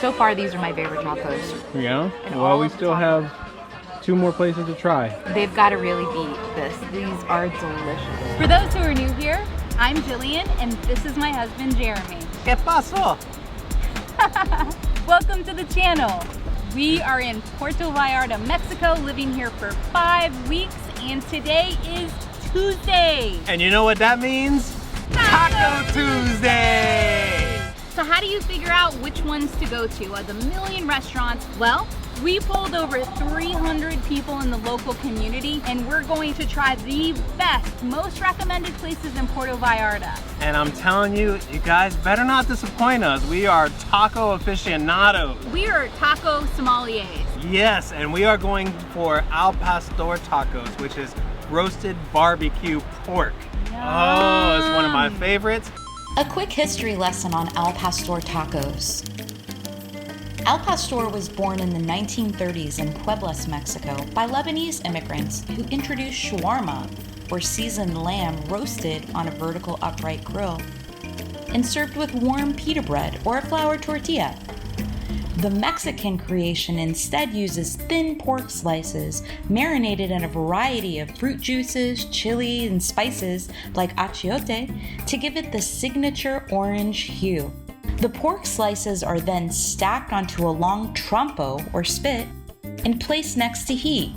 So far, these are my favorite tacos. Yeah? And Well, all we of the still tacos. have 2 more places to try. They've got to really beat this. These are delicious. For those who are new here, I'm Jillian, and this is my husband, Jeremy. ¿Qué pasó? Welcome to the channel. We are in Puerto Vallarta, Mexico, living here for 5 weeks, and today is Tuesday. And you know what that means? Taco Tuesday! So how do you figure out which ones to go to? Of the million restaurants, well, we polled over 300 people in the local community, and we're going to try the best, most recommended places in Puerto Vallarta. And I'm telling you, you guys better not disappoint us. We are taco aficionados. We are taco sommeliers. Yes, and we are going for al pastor tacos, which is roasted barbecue pork. Yum. Oh, it's one of my favorites. A quick history lesson on al pastor tacos. Al pastor was born in the 1930s in Puebla, Mexico, by Lebanese immigrants who introduced shawarma, or seasoned lamb roasted on a vertical upright grill, and served with warm pita bread or a flour tortilla. The Mexican creation instead uses thin pork slices marinated in a variety of fruit juices, chili, and spices like achiote to give it the signature orange hue. The pork slices are then stacked onto a long trompo or spit and placed next to heat.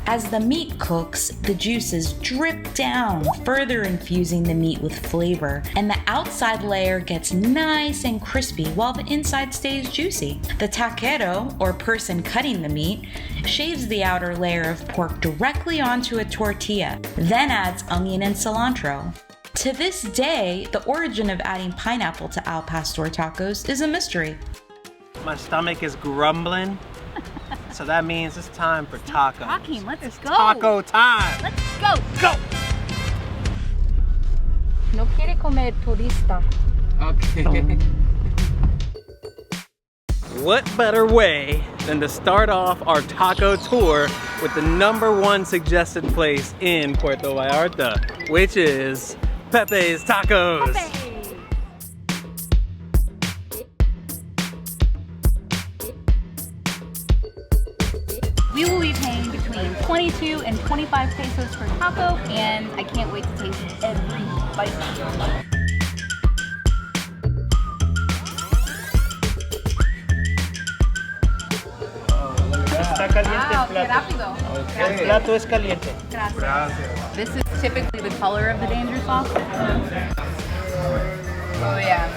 As the meat cooks, the juices drip down, further infusing the meat with flavor, and the outside layer gets nice and crispy while the inside stays juicy. The taquero, or person cutting the meat, shaves the outer layer of pork directly onto a tortilla, then adds onion and cilantro. To this day, the origin of adding pineapple to al pastor tacos is a mystery. My stomach is grumbling, so that means it's time for tacos. Talking, let's go. Taco time. Let's go. Go. No quiere comer turista. Okay. What better way than to start off our taco tour with the #1 suggested place in Puerto Vallarta, which is Pepe's Tacos. Pepe. We will be paying between 22 and 25 pesos per taco, and I can't wait to taste every bite. Está caliente Wow, el qué plato. rápido. El plato es caliente. Gracias. This is typically the color of the danger sauce. Oh yeah.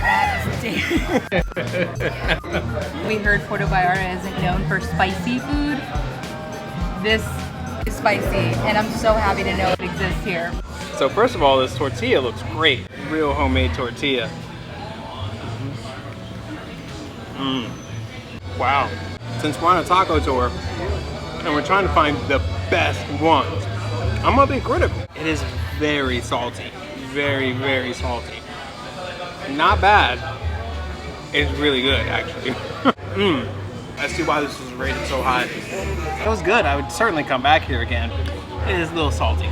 That is dangerous. We heard Puerto Vallarta isn't known for spicy food. This is spicy, and I'm so happy to know it exists here. So first of all, this tortilla looks great. Real homemade tortilla. Wow. Since we're on a taco tour and we're trying to find the best ones, I'm gonna be critical. It is very salty. Very, very salty. Not bad. It's really good, actually. I see why this was rated so high. It was good. I would certainly come back here again. It is a little salty.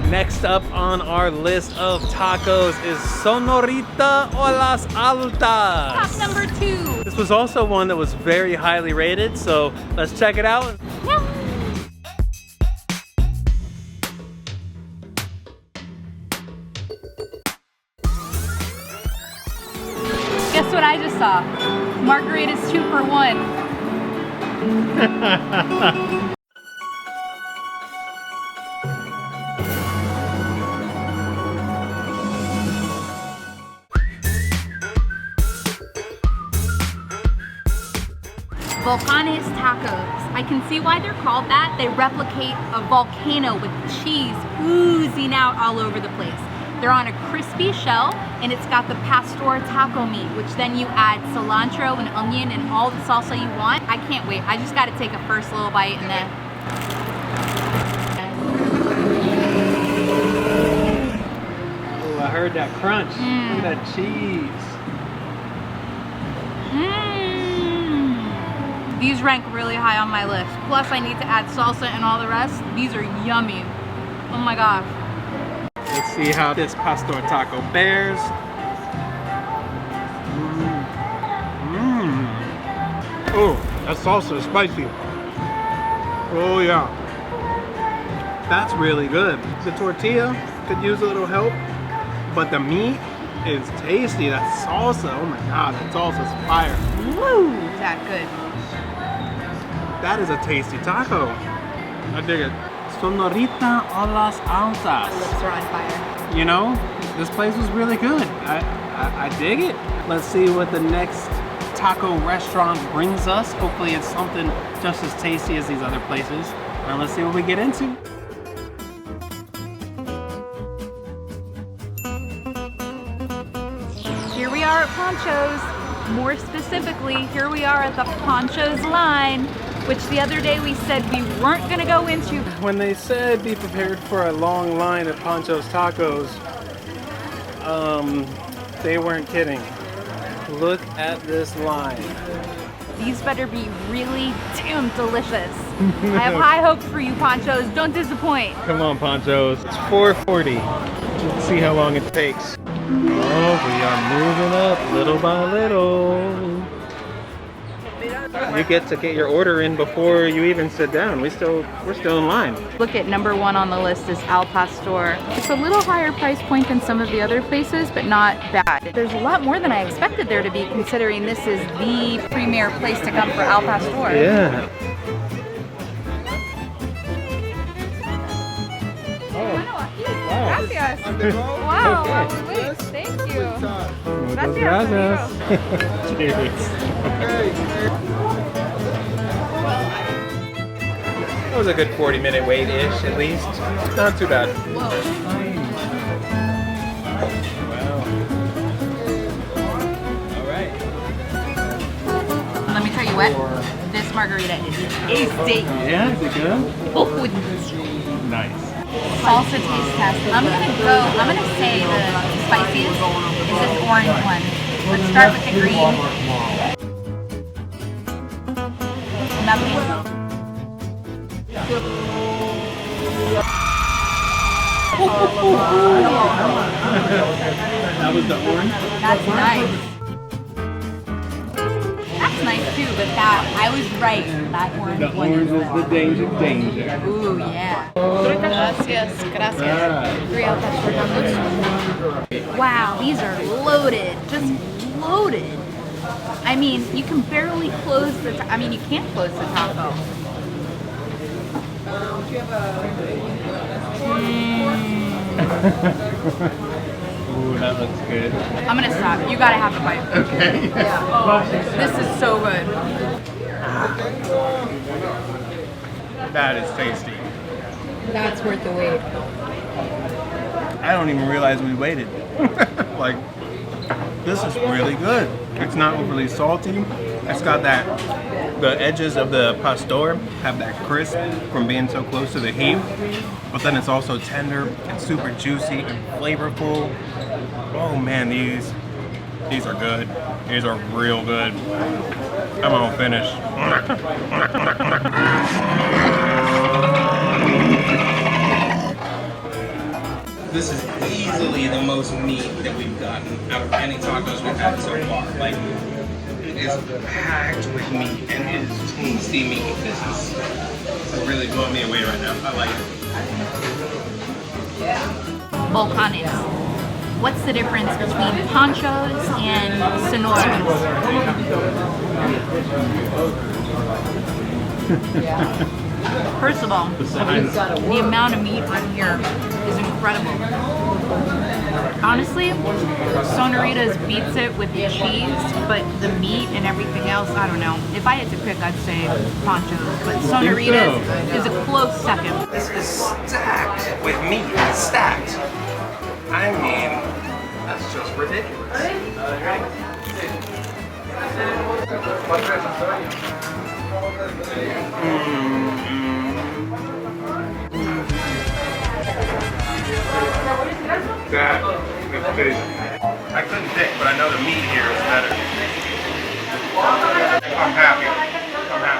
Next up on our list of tacos is Sonorita o Las Altas. Top number 2. This was also one that was very highly rated, so let's check it out. Guess what I just saw? Margaritas 2 for 1. Volcanes tacos. I can see why they're called that. They replicate a volcano with cheese oozing out all over the place. They're on a crispy shell, and it's got the pastor taco meat, which then you add cilantro and onion and all the salsa you want. I can't wait. I just gotta take a first little bite and then... Oh, I heard that crunch. Look at that cheese. These rank really high on my list. Plus I need to add salsa and all the rest. These are yummy. Oh my gosh. Let's see how this pastor taco bears. Oh, that salsa is spicy. Oh yeah. That's really good. The tortilla could use a little help, but the meat is tasty. That salsa, oh my god, that salsa's fire. Woo! Is that good? That is a tasty taco. I dig it. Sonorita a las My altas. lips are on fire. You know, this place was really good. I dig it. Let's see what the next taco restaurant brings us. Hopefully it's something just as tasty as these other places. And let's see what we get into. Here we are at Poncho's. More specifically, here we are at the Poncho's line, which the other day we said we weren't gonna go into. When they said be prepared for a long line at Poncho's Tacos, they weren't kidding. Look at this line. These better be really damn delicious. I have high hopes for you, Poncho's. Don't disappoint. Come on, Poncho's. It's 4:40. Let's see how long it takes. Oh, we are moving up little by little. You get to get your order in before you even sit down. We're still in line. Look at number one on the list is Al Pastor. It's a little higher price point than some of the other places, but not bad. There's a lot more than I expected there to be, considering this is the premier place to come for Al Pastor. Yeah. Gracias. Wow. Wait, thank you. Gracias. Cheers. That was a good 40-minute wait-ish, at least. Not too bad. Whoa. Wow. All right. Let me tell you what, this margarita is tasty. Yeah, is it good? Oh, Nice. salsa taste test. I'm gonna say the spiciest is this orange one. Let's start with the green. Nothing. That was the orange? That's nice. That's nice too, but I was right. That orange The one orange is was the danger. Ooh, yeah. Gracias, gracias. 3 Al Pastor tacos. Wow, these are loaded. Just loaded. I mean, you can barely close the you can't close the taco. Ooh, that looks good. I'm gonna stop. You gotta have a bite. Okay. This is so good. That is tasty. That's worth the wait. I don't even realize we waited. Like, this is really good. It's not overly salty. It's got the edges of the pastor have that crisp from being so close to the heat, but then it's also tender and super juicy and flavorful. Oh man, these are good. These are real good. I'm all finished. This is easily the most meat that we've gotten out of any tacos we've had so far. Like, it is packed with meat and it is tasty meat. This is really blowing me away right now. I like it. Volcanes. What's the difference between Ponchos and Sonoras? First of all, the amount of meat on here is incredible. Honestly, Sonoritas beats it with the cheese, but the meat and everything else, I don't know. If I had to pick, I'd say Ponchos, but Sonoritas is a close second. This is stacked with meat. Stacked. I mean, that's just ridiculous. That is tasty. I couldn't pick, but I know the meat here is better. I'm happy. I'm happy.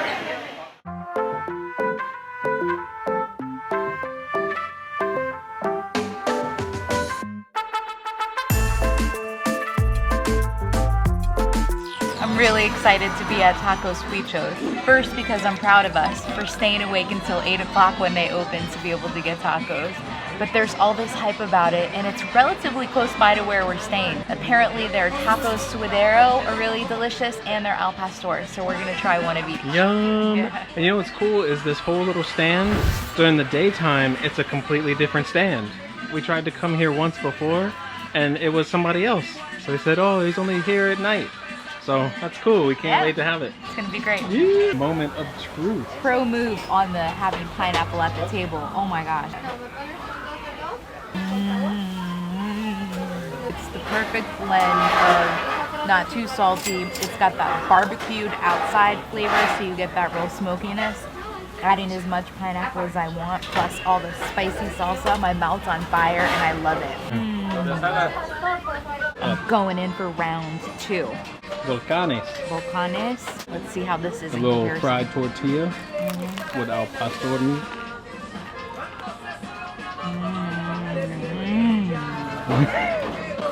really excited to be at Tacos Huichos. First, because I'm proud of us for staying awake until 8 o'clock when they open to be able to get tacos. But there's all this hype about it, and it's relatively close by to where we're staying. Apparently their tacos suadero are really delicious, and their al pastor, so we're gonna try one of each. Yum! Yeah. And you know what's cool is this whole little stand, during the daytime, it's a completely different stand. We tried to come here once before, and it was somebody else. So they said, oh, he's only here at night. So that's cool, we can't wait to have it. It's gonna be great. Yeah. Moment of truth. Pro move on the having pineapple at the table. Oh my gosh. It's the perfect blend of not too salty. It's got that barbecued outside flavor, so you get that real smokiness. Adding as much pineapple as I want, plus all the spicy salsa. My mouth's on fire and I love it. I'm going in for round 2. Volcanes. Volcanes. Let's see how this is A in little comparison. fried tortilla with al pastor meat.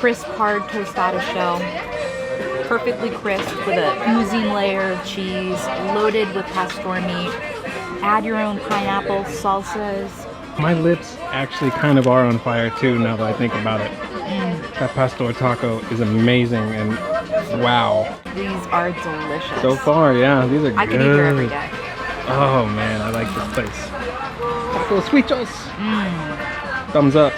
Crisp, hard tostada shell. Perfectly crisp with a oozing layer of cheese, loaded with pastor meat. Add your own pineapple, salsas. My lips actually kind of are on fire too now that I think about it. That pastor taco is amazing and wow. These are delicious. So far, yeah, these are good. I could eat here every day. Oh man, I like this place. Tacos Huichos. Thumbs up.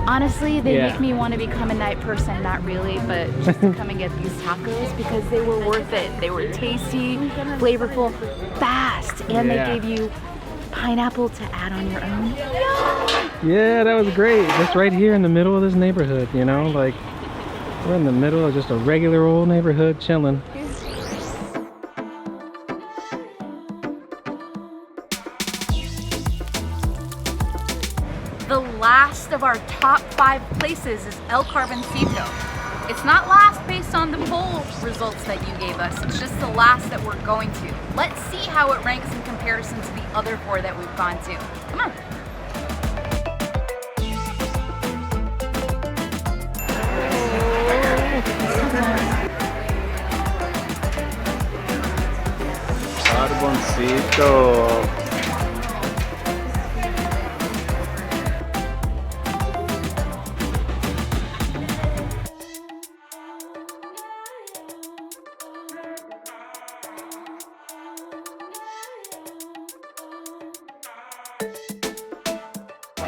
Honestly, they Yeah. make me want to become a night person, not really, but just to come and get these tacos because they were worth it. They were tasty, flavorful, fast, and Yeah. they gave you pineapple to add on your own. Yeah, that was great. Just right here in the middle of this neighborhood, you know, like we're in the middle of just a regular old neighborhood chilling. The last of our top 5 places is El Carboncito. It's not last based on the poll results that you gave us, it's just the last that we're going to. Let's see how it ranks in comparison to the other 4 that we've gone to. Come on. Carboncito.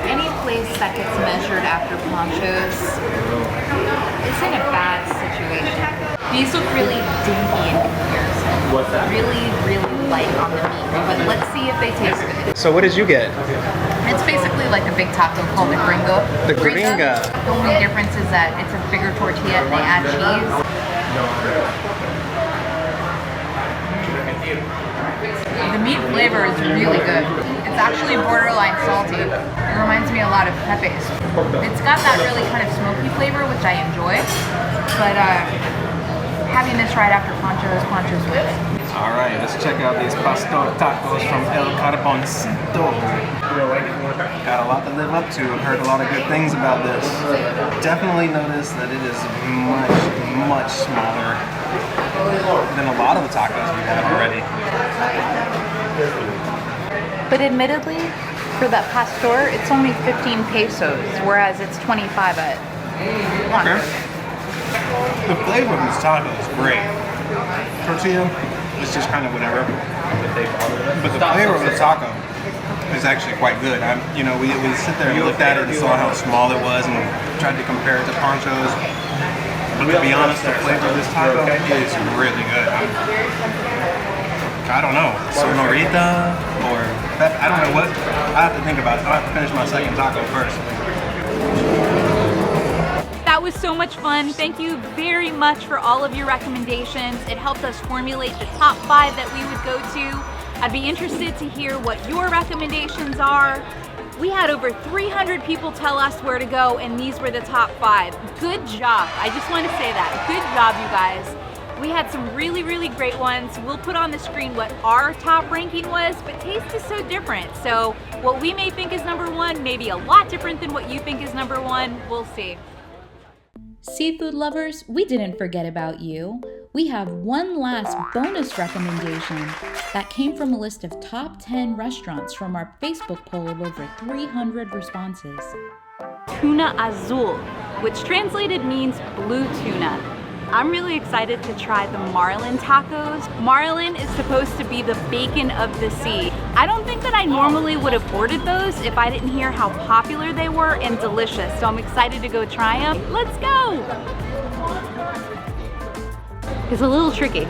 Any place that gets measured after ponchos is in a bad situation. These look really dinky in comparison. What's that? Really, really light on the meat. But let's see if they taste good. So what did you get? It's basically like a big taco called the gringo. The gringa. The only difference is that it's a bigger tortilla and they add cheese. The meat flavor is really good. It's actually borderline salty. It reminds me a lot of Pepe's. It's got that really kind of smoky flavor, which I enjoy. But having this right after ponchos wins. All right, let's check out these pastor tacos from El Carboncito. Got a lot to live up to. I've heard a lot of good things about this. Definitely noticed that it is much, much smaller than a lot of the tacos we've had already. But admittedly, for that pastor, it's only 15 pesos, whereas it's 25 at Okay. The flavor of this taco is great. Tortilla is just kind of whatever. But the flavor of the taco is actually quite good. We sit there and looked at it and saw how small it was and tried to compare it to ponchos. But to be honest, the flavor of this taco is really good. I don't know, sonorita or pepper, I don't know what. I have to think about it. I'll have to finish my second taco first. That was so much fun. Thank you very much for all of your recommendations. It helped us formulate the top 5 that we would go to. I'd be interested to hear what your recommendations are. We had over 300 people tell us where to go, and these were the top 5. Good job. I just want to say that. Good job, you guys. We had some really, really great ones. We'll put on the screen what our top ranking was, but taste is so different. So what we may think is number 1 may be a lot different than what you think is number 1. We'll see. Seafood lovers, we didn't forget about you. We have one last bonus recommendation that came from a list of top 10 restaurants from our Facebook poll of over 300 responses. Tuna azul, which translated means blue tuna. I'm really excited to try the marlin tacos. Marlin is supposed to be the bacon of the sea. I don't think that I normally would have ordered those if I didn't hear how popular they were and delicious. So I'm excited to go try them. Let's go! It's a little tricky.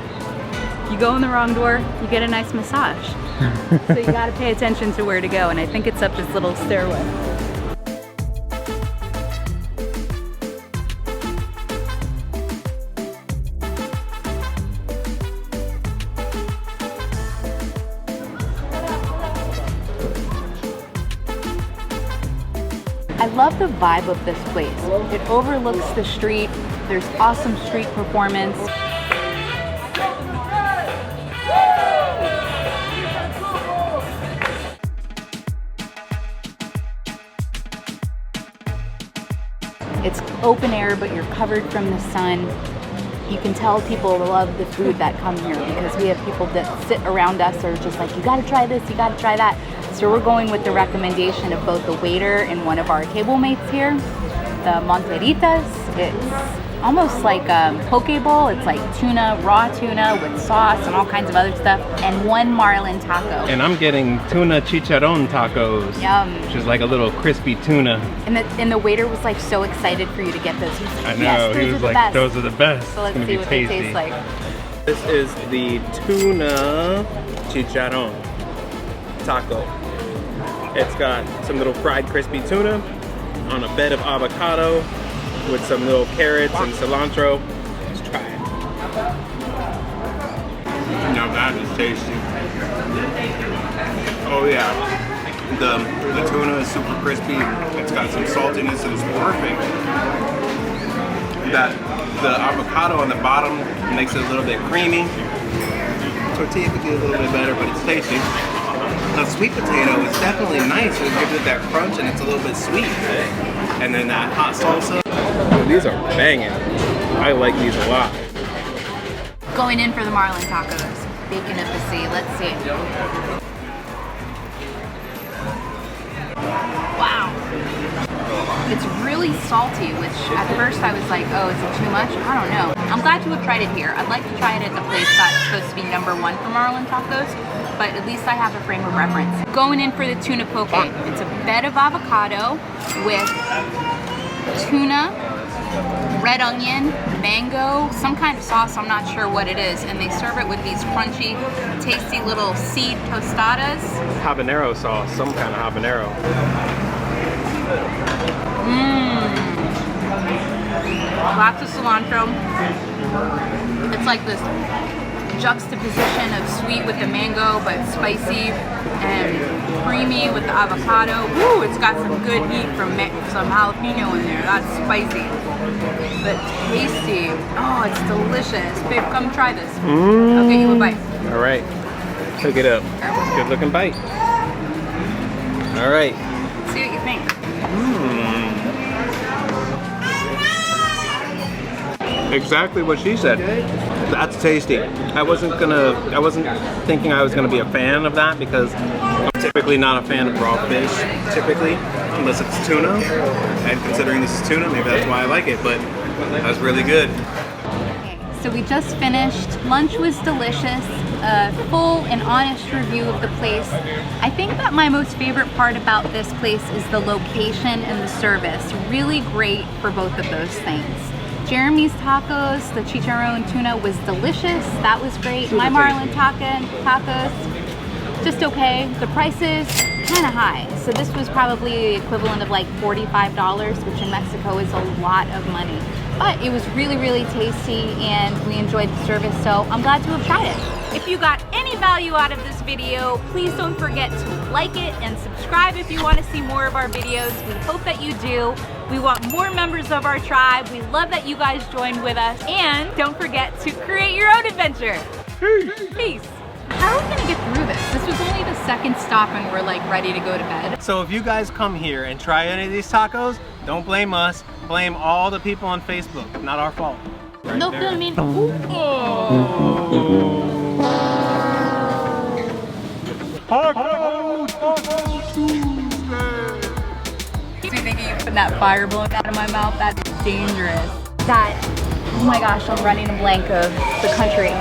You go in the wrong door, you get a nice massage. So you gotta pay attention to where to go, and I think it's up this little stairway. I love the vibe of this place. It overlooks the street. There's awesome street performance. It's open air, but you're covered from the sun. You can tell people love the food that come here because we have people that sit around us or just like, you gotta try this, you gotta try that. So we're going with the recommendation of both the waiter and one of our table mates here, the Monteritas. It's almost like a poke bowl. It's like tuna, raw tuna with sauce and all kinds of other stuff, and one marlin taco. And I'm getting tuna chicharron tacos. Yum. Which is like a little crispy tuna. And the waiter was like so excited for you to get those. He was like, I know, yes, he was like, those are the best. So let's see what they taste like. This is the tuna chicharron taco. It's got some little fried crispy tuna on a bed of avocado with some little carrots and cilantro. Let's try it. Now that is tasty. Oh yeah. The tuna is super crispy. It's got some saltiness and it's perfect. The avocado on the bottom makes it a little bit creamy. Tortilla could be a little bit better, but it's tasty. The sweet potato is definitely nice. It gives it that crunch and it's a little bit sweet. And then that hot salsa. These are banging. I like these a lot. Going in for the marlin tacos. Bacon of the sea. Let's see. Wow. It's really salty, which at first I was like, oh, is it too much? I don't know. I'm glad to have tried it here. I'd like to try it at the place that's supposed to be #1 for marlin tacos, but at least I have a frame of reference. Going in for the tuna poke. It's a bed of avocado with tuna, red onion, mango, some kind of sauce, I'm not sure what it is, and they serve it with these crunchy, tasty little seed tostadas. Habanero sauce, some kind of habanero. Lots of cilantro. It's like this juxtaposition of sweet with the mango, but spicy and creamy with the avocado. Woo, it's got some good heat from some jalapeno in there. That's spicy, but tasty. Oh, it's delicious. Babe, come try this. I'll get you a bite. All right, pick it up. Good looking bite. All right. See what you think. Exactly what she said. That's tasty. I wasn't thinking I was gonna be a fan of that because I'm typically not a fan of raw fish, typically, unless it's tuna. And considering this is tuna, maybe that's why I like it, but that's really good. Okay, so we just finished. Lunch was delicious. A full and honest review of the place. I think that my most favorite part about this place is the location and the service. Really great for both of those things. Jeremy's tacos, the chicharron tuna was delicious. That was great. My marlin tacos, just okay. The prices, kind of high. So this was probably the equivalent of like $45, which in Mexico is a lot of money. But it was really, really tasty and we enjoyed the service, so I'm glad to have tried it. If you got any value out of this video, please don't forget to like it and subscribe if you want to see more of our videos. We hope that you do. We want more members of our tribe. We love that you guys joined with us. And don't forget to create your own adventure. Peace. How are we gonna get through this? This was only the second stop and we're like ready to go to bed. So if you guys come here and try any of these tacos, don't blame us. Blame all the people on Facebook. Not our fault. Right No there. filming. Makes me think of you putting that fire blowing out of my mouth. That's dangerous. That, oh my gosh, I'm running a blank of the country.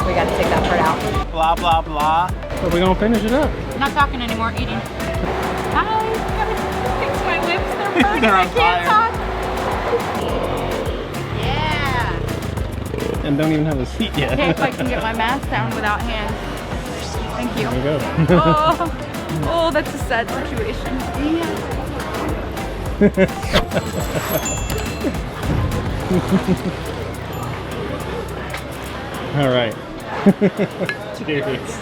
We gotta take that part out. Blah, blah, blah. But we're gonna finish it up. Not talking anymore, eating. Guys, gotta fix my lips. They're burning. They're I on can't fire. talk. Yeah. And don't even have a seat yet. Okay, if I can get my mask down without hands. Thank you. There you go. Oh, that's a sad situation. All right. Cheers.